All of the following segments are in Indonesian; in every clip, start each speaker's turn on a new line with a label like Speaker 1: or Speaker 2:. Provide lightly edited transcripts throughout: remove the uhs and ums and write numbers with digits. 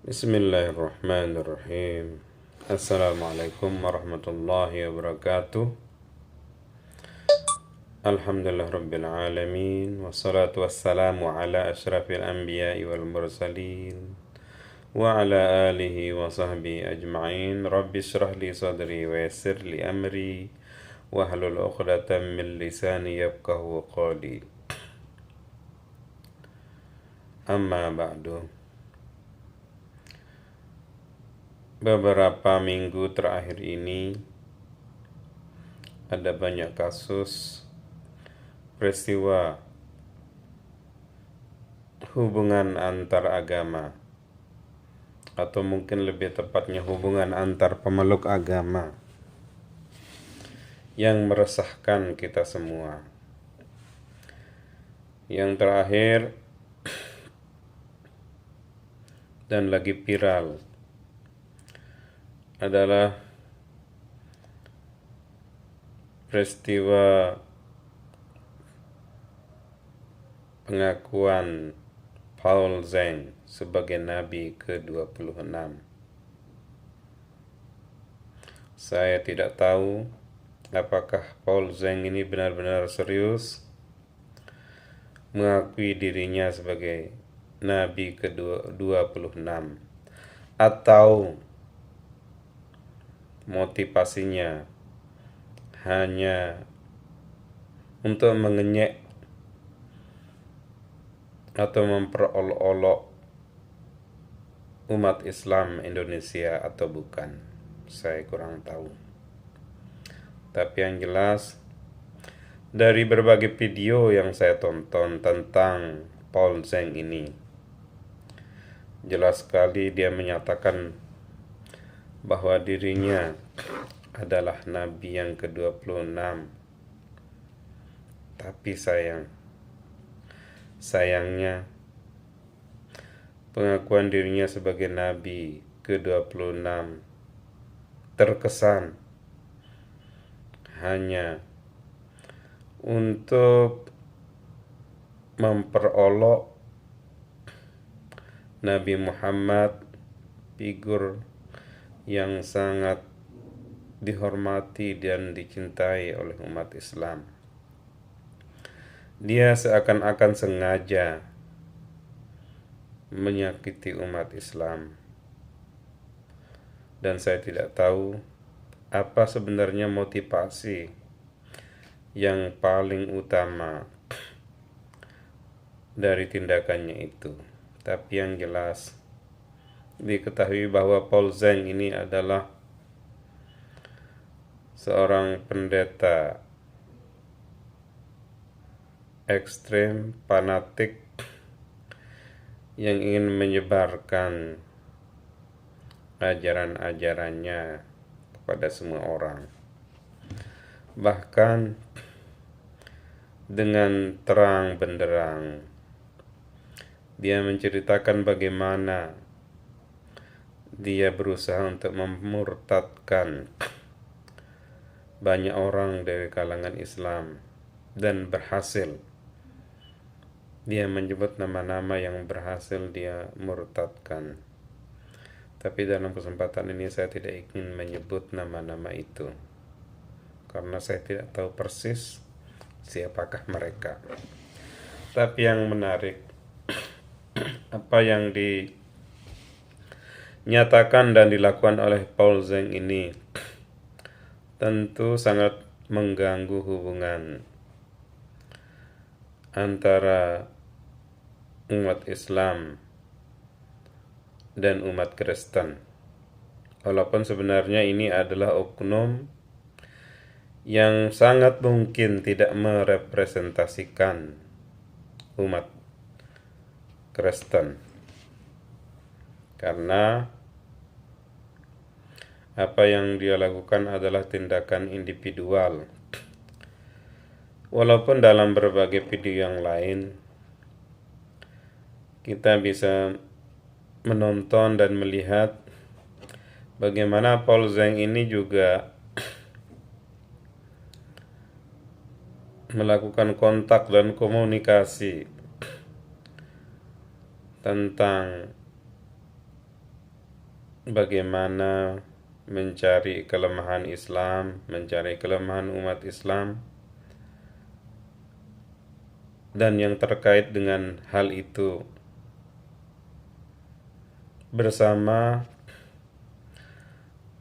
Speaker 1: Bismillahirrahmanirrahim. Assalamualaikum warahmatullahi wabarakatuh. Alhamdulillah rabbil alamin. Wassalatu wassalamu ala asyrafil anbiya'i wal mursalin wa ala alihi wa sahbihi ajma'in. Rabbi syrah li sadri wa yassir li amri wahlul 'uqdatam min lisani yafqahu qawli. Amma ba'du. Beberapa minggu terakhir ini ada banyak kasus peristiwa hubungan antar agama, atau mungkin lebih tepatnya hubungan antar pemeluk agama yang meresahkan kita semua. Yang terakhir dan lagi viral adalah peristiwa pengakuan Paul Zeng sebagai Nabi ke-26. Saya tidak tahu apakah Paul Zeng ini benar-benar serius mengakui dirinya sebagai Nabi ke-26 atau motivasinya hanya untuk mengenyek atau memperolok-olok umat Islam Indonesia atau bukan. Saya kurang tahu. Tapi yang jelas, dari berbagai video yang saya tonton tentang Paul Zeng ini, jelas sekali dia menyatakan bahwa dirinya adalah Nabi yang ke-26. Tapi sayangnya pengakuan dirinya sebagai Nabi ke-26 terkesan hanya untuk memperolok Nabi Muhammad, figur yang sangat dihormati dan dicintai oleh umat Islam. Dia seakan-akan sengaja menyakiti umat Islam. Dan saya tidak tahu apa sebenarnya motivasi yang paling utama dari tindakannya itu. Tapi yang jelas diketahui bahwa Paul Zeng ini adalah seorang pendeta ekstrem, fanatik yang ingin menyebarkan ajaran-ajarannya kepada semua orang. Bahkan dengan terang benderang dia menceritakan bagaimana dia berusaha untuk memurtadkan banyak orang dari kalangan Islam dan berhasil. Dia menyebut nama-nama yang berhasil dia murtadkan. Tapi dalam kesempatan ini saya tidak ingin menyebut nama-nama itu, karena saya tidak tahu persis siapakah mereka. Tapi yang menarik, apa yang dinyatakan dan dilakukan oleh Paul Zeng ini tentu sangat mengganggu hubungan antara umat Islam dan umat Kristen. Walaupun sebenarnya ini adalah oknum yang sangat mungkin tidak merepresentasikan umat Kristen, karena apa yang dia lakukan adalah tindakan individual. Walaupun dalam berbagai video yang lain kita bisa menonton dan melihat bagaimana Paul Zeng ini juga melakukan kontak dan komunikasi tentang bagaimana mencari kelemahan Islam, mencari kelemahan umat Islam, dan yang terkait dengan hal itu bersama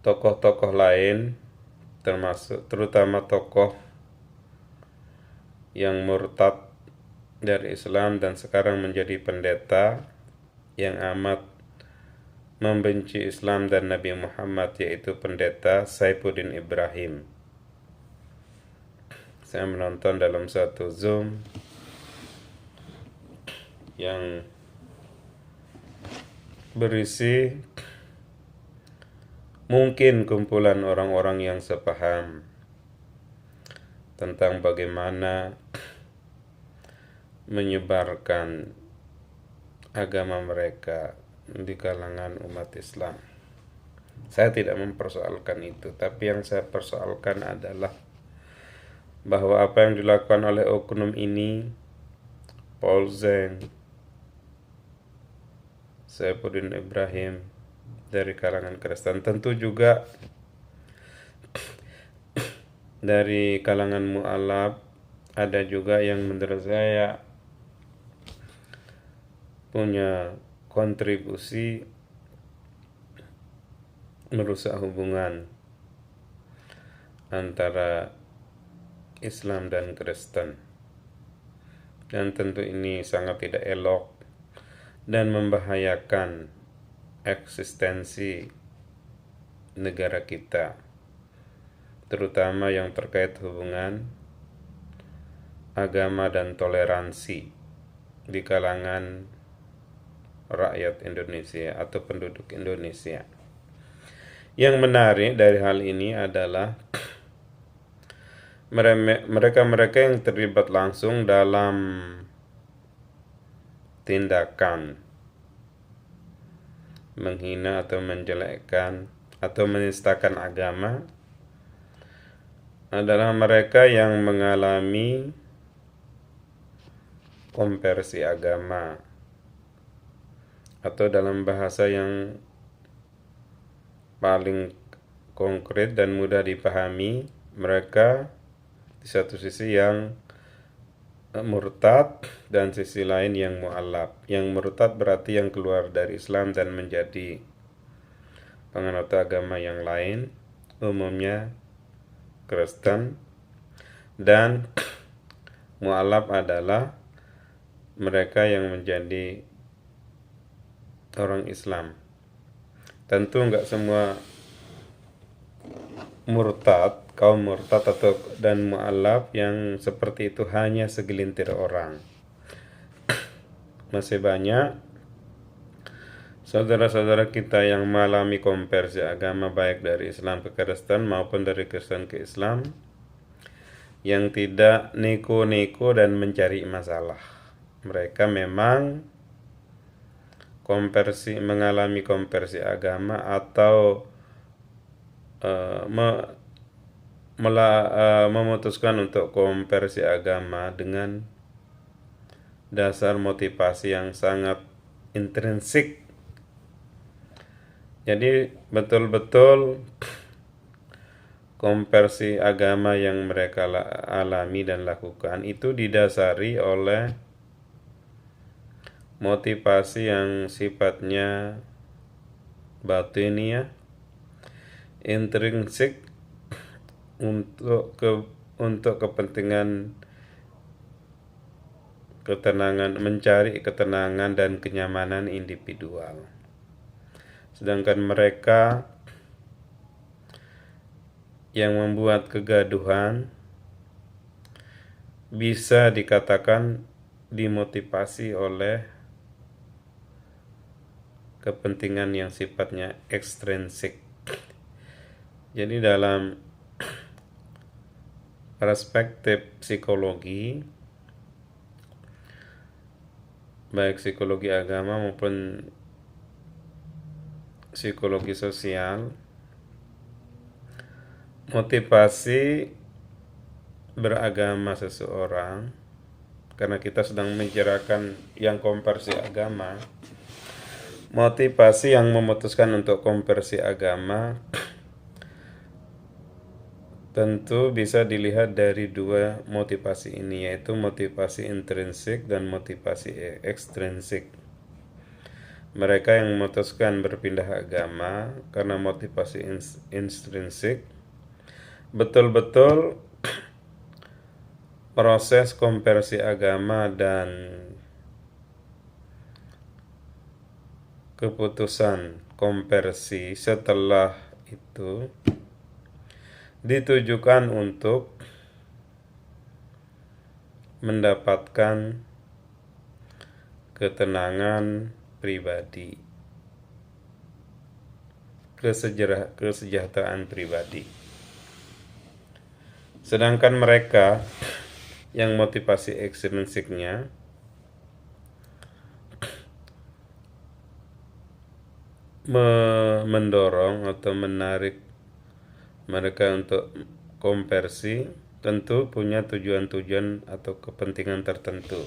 Speaker 1: tokoh-tokoh lain, terutama tokoh yang murtad dari Islam dan sekarang menjadi pendeta yang amat membenci Islam dan Nabi Muhammad, yaitu pendeta Saifuddin Ibrahim. Saya menonton dalam satu Zoom yang berisi mungkin kumpulan orang-orang yang sepaham tentang bagaimana menyebarkan agama mereka di kalangan umat Islam. Saya tidak mempersoalkan itu, tapi yang saya persoalkan adalah bahwa apa yang dilakukan oleh oknum ini, Paul Zeng, Saifuddin Ibrahim dari kalangan Kristen, tentu juga dari kalangan mu'alaf, ada juga yang menurut saya punya kontribusi merusak hubungan antara Islam dan Kristen. Dan tentu ini sangat tidak elok dan membahayakan eksistensi negara kita, terutama yang terkait hubungan agama dan toleransi di kalangan rakyat Indonesia atau penduduk Indonesia. Yang menarik dari hal ini adalah mereka-mereka yang terlibat langsung dalam tindakan menghina atau menjelekkan atau menistakan agama adalah mereka yang mengalami konversi agama, atau dalam bahasa yang paling konkret dan mudah dipahami, mereka di satu sisi yang murtad dan sisi lain yang mu'alaf. Yang murtad berarti yang keluar dari Islam dan menjadi penganut agama yang lain, umumnya Kristen, dan mu'alaf adalah mereka yang menjadi orang Islam. Tentu enggak semua murtad, kaum murtad dan mu'alaf yang seperti itu hanya segelintir orang. Masih banyak saudara-saudara kita yang mengalami konversi agama baik dari Islam ke Kristen maupun dari Kristen ke Islam yang tidak neko-neko dan mencari masalah. Mereka memang mengalami konversi agama atau memutuskan untuk konversi agama dengan dasar motivasi yang sangat intrinsik. Jadi betul-betul konversi agama yang mereka alami dan lakukan itu didasari oleh motivasi yang sifatnya batiniah, intrinsik, untuk kepentingan ketenangan, mencari ketenangan dan kenyamanan individual. Sedangkan mereka yang membuat kegaduhan bisa dikatakan dimotivasi oleh kepentingan yang sifatnya ekstrinsik. Jadi dalam perspektif psikologi, baik psikologi agama maupun psikologi sosial, motivasi beragama seseorang, karena kita sedang membicarakan yang konversi agama, Motivasi yang memutuskan untuk konversi agama tentu bisa dilihat dari dua motivasi ini, yaitu motivasi intrinsik dan motivasi ekstrinsik. Mereka yang memutuskan berpindah agama karena motivasi intrinsik betul-betul proses konversi agama dan keputusan konversi setelah itu ditujukan untuk mendapatkan ketenangan pribadi, kesejahteraan pribadi. Sedangkan mereka yang motivasi ekstrinsiknya mendorong atau menarik mereka untuk konversi tentu punya tujuan-tujuan atau kepentingan tertentu.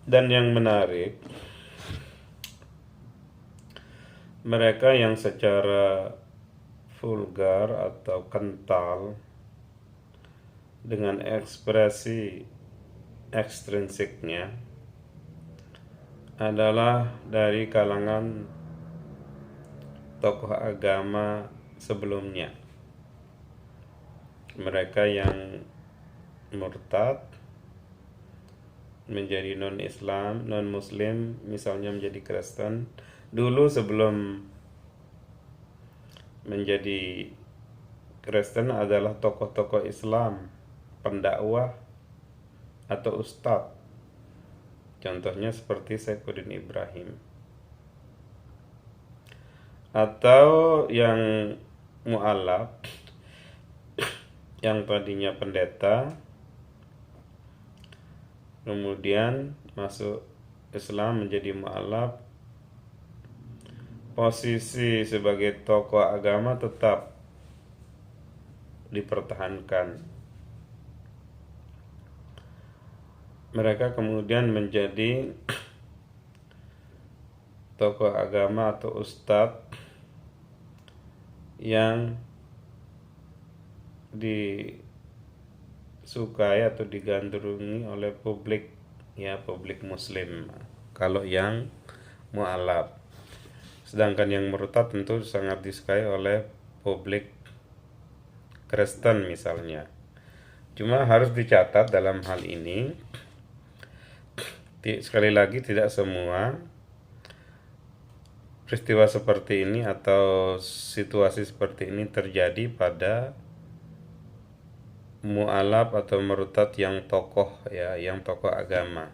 Speaker 1: Dan yang menarik, mereka yang secara vulgar atau kental dengan ekspresi ekstrinsiknya adalah dari kalangan tokoh agama sebelumnya. Mereka yang murtad menjadi non-Islam, non-Muslim, misalnya menjadi Kristen dulu sebelum menjadi Kristen adalah tokoh-tokoh Islam, pendakwah atau ustadz. Contohnya seperti Saifuddin Ibrahim. Atau yang mu'alaf, yang tadinya pendeta, kemudian masuk Islam menjadi mu'alaf. Posisi sebagai tokoh agama tetap dipertahankan. Mereka kemudian menjadi tokoh agama atau ustadz yang disukai atau digandrungi oleh publik, ya, publik Muslim. Kalau yang mu'alaf, sedangkan yang murtad tentu sangat disukai oleh publik Kristen misalnya. Cuma harus dicatat dalam hal ini, sekali lagi tidak semua peristiwa seperti ini atau situasi seperti ini terjadi pada mu'alaf atau murtad yang tokoh, ya, yang tokoh agama.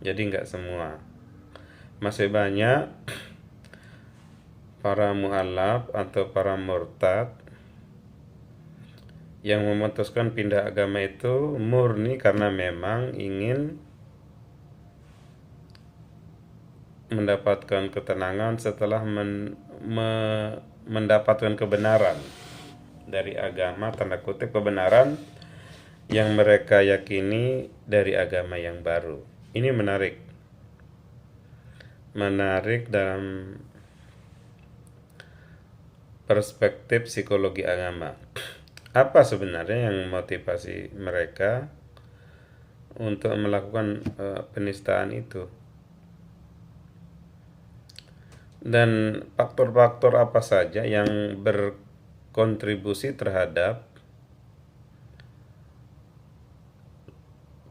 Speaker 1: Jadi enggak semua. Masih banyak para mu'alaf atau para murtad yang memutuskan pindah agama itu murni karena memang ingin mendapatkan ketenangan setelah mendapatkan kebenaran dari agama, tanda kutip kebenaran yang mereka yakini dari agama yang baru. Ini menarik dalam perspektif psikologi agama. Apa sebenarnya yang motivasi mereka untuk melakukan penistaan itu? Dan faktor-faktor apa saja yang berkontribusi terhadap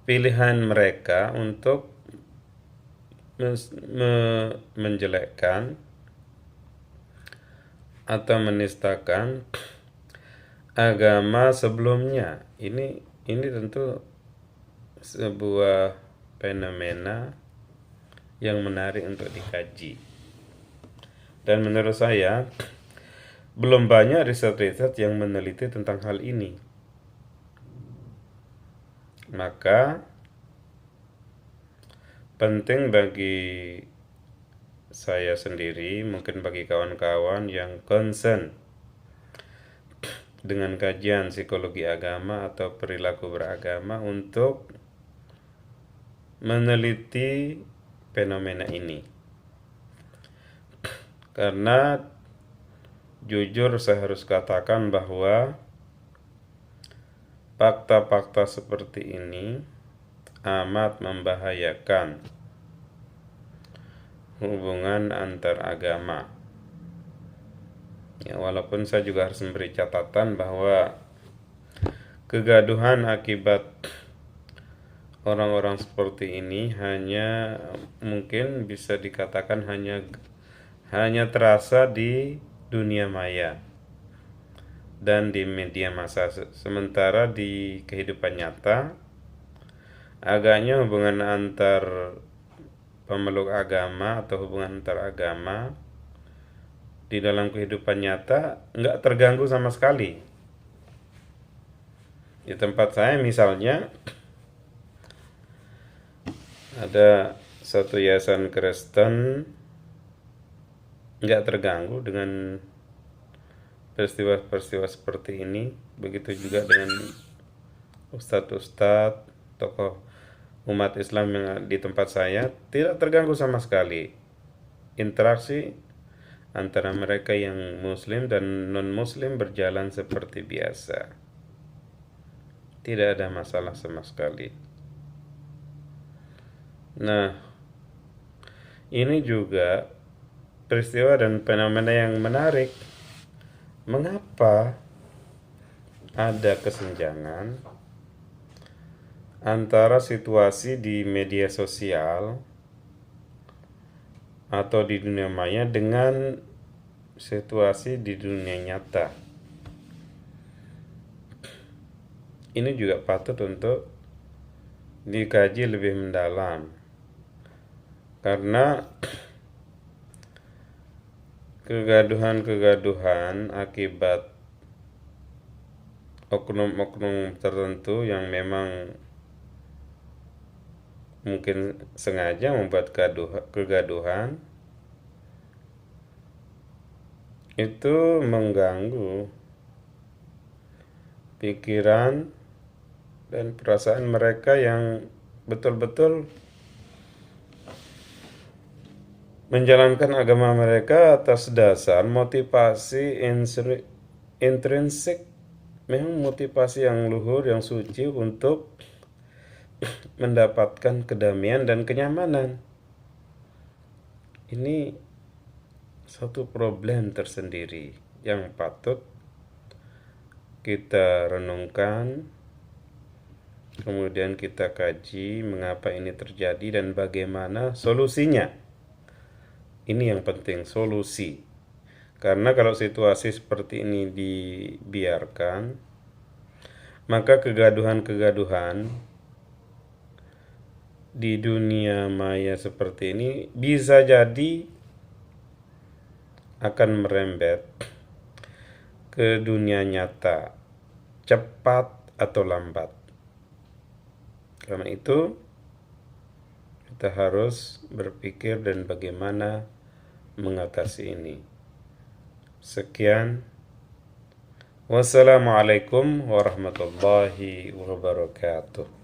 Speaker 1: pilihan mereka untuk menjelekkan atau menistakan agama sebelumnya. Ini tentu sebuah fenomena yang menarik untuk dikaji. Dan menurut saya belum banyak riset-riset yang meneliti tentang hal ini. Maka penting bagi saya sendiri, mungkin bagi kawan-kawan yang concern dengan kajian psikologi agama atau perilaku beragama, untuk meneliti fenomena ini. Karena jujur saya harus katakan bahwa fakta-fakta seperti ini amat membahayakan hubungan antar agama. Ya, walaupun saya juga harus memberi catatan bahwa kegaduhan akibat orang-orang seperti ini hanya mungkin bisa dikatakan hanya terasa di dunia maya dan di media massa. Sementara di kehidupan nyata agaknya hubungan antar pemeluk agama atau hubungan antar agama di dalam kehidupan nyata nggak terganggu sama sekali. Di tempat saya misalnya ada satu yayasan Kristen nggak terganggu dengan peristiwa-peristiwa seperti ini. Begitu juga dengan ustadz-ustadz, tokoh umat Islam yang di tempat saya tidak terganggu sama sekali. Interaksi antara mereka yang muslim dan non-muslim berjalan seperti biasa. Tidak ada masalah sama sekali. Nah, ini juga peristiwa dan fenomena yang menarik. Mengapa ada kesenjangan antara situasi di media sosial atau di dunia maya dengan situasi di dunia nyata? Ini juga patut untuk dikaji lebih mendalam. Karena kegaduhan-kegaduhan akibat oknum-oknum tertentu yang memang mungkin sengaja membuat kegaduhan itu mengganggu pikiran dan perasaan mereka yang betul-betul menjalankan agama mereka atas dasar motivasi intrinsik, memang motivasi yang luhur, yang suci untuk mendapatkan kedamaian dan kenyamanan. Ini satu problem tersendiri yang patut kita renungkan, kemudian kita kaji mengapa ini terjadi dan bagaimana solusinya. Ini yang penting, solusi. Karena kalau situasi seperti ini dibiarkan, maka kegaduhan-kegaduhan di dunia maya seperti ini bisa jadi akan merembet ke dunia nyata, cepat atau lambat. Karena itu, kita harus berpikir dan bagaimana mengatasi ini. Sekian. Wassalamualaikum warahmatullahi wabarakatuh.